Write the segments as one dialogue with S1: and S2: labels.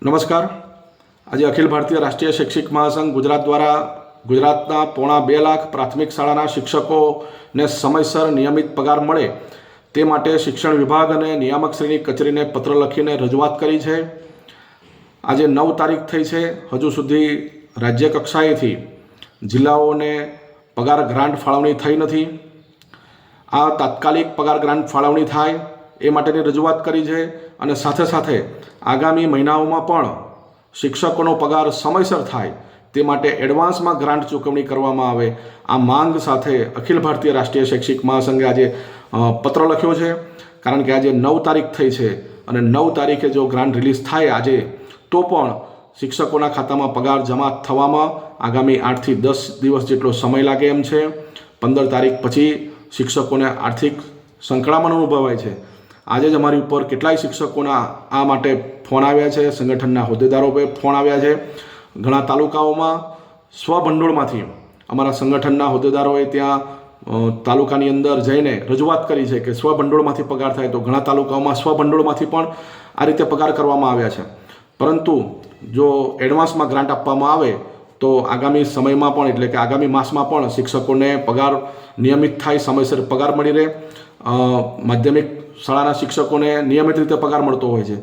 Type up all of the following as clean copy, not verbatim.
S1: નમસ્કાર। આજે અખિલ ભારતીય રાષ્ટ્રીય શૈક્ષિક મહાસંઘ ગુજરાત દ્વારા ગુજરાતના 2.5 લાખ પ્રાથમિક શાળાના શિક્ષકોને સમયસર નિયમિત પગાર મળે તે માટે શિક્ષણ વિભાગ અને નિયામકશ્રીની કચેરીને પત્ર લખીને રજૂઆત કરી છે। આજે 9 તારીખ થઈ છે, હજુ સુધી રાજ્ય કક્ષાએથી જિલ્લાઓને પગાર ગ્રાન્ટ ફાળવણી થઈ નથી। આ તાત્કાલિક પગાર ગ્રાન્ટ ફાળવણી થાય એ માટેની રજૂઆત કરી છે અને સાથે સાથે આગામી મહિનાઓમાં પણ શિક્ષકોનો પગાર સમયસર થાય તે માટે એડવાન્સમાં ગ્રાન્ટ ચૂકવણી કરવામાં આવે, આ માંગ સાથે અખિલ ભારતીય રાષ્ટ્રીય શૈક્ષિક મહાસંઘે આજે પત્ર લખ્યો છે। કારણ કે આજે 9 તારીખ થઈ છે અને 9 તારીખે જો ગ્રાન્ટ રિલીઝ થાય આજે તો પણ શિક્ષકોના ખાતામાં પગાર જમા થવામાં આગામી 8 થી 10 દિવસ જેટલો સમય લાગે એમ છે। 15 તારીખ પછી શિક્ષકોને આર્થિક સંકળામણ અનુભવાય છે। આજે જ અમારી ઉપર કેટલાય શિક્ષકોના આ માટે ફોન આવ્યા છે, સંગઠનના હોદ્દેદારો પર ફોન આવ્યા છે। ઘણા તાલુકાઓમાં સ્વભંડોળમાંથી અમારા સંગઠનના હોદ્દેદારોએ ત્યાં તાલુકાની અંદર જઈને રજૂઆત કરી છે કે સ્વભંડોળમાંથી પગાર થાય, તો ઘણા તાલુકાઓમાં સ્વભંડોળમાંથી પણ આ રીતે પગાર કરવામાં આવ્યા છે। પરંતુ જો એડવાન્સમાં ગ્રાન્ટ આપવામાં આવે તો આગામી સમયમાં પણ એટલે કે આગામી માસમાં પણ શિક્ષકોને પગાર નિયમિત થાય, સમયસર પગાર મળી રહે। માધ્યમિક શાળાના શિક્ષકોને નિયમિત રીતે પગાર મળતો હોય છે,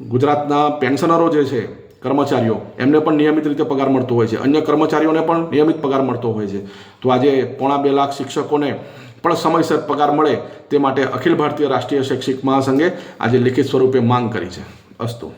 S1: ગુજરાતના પેન્શનરો જે છે કર્મચારીઓ એમને પણ નિયમિત રીતે પગાર મળતો હોય છે, અન્ય કર્મચારીઓને પણ નિયમિત પગાર મળતો હોય છે। તો આજે 2.5 લાખ શિક્ષકોને પણ સમયસર પગાર મળે તે માટે અખિલ ભારતીય રાષ્ટ્રીય શૈક્ષિક મહાસંઘે આજે લિખિત સ્વરૂપે માંગ કરી છે। અસ્તુ।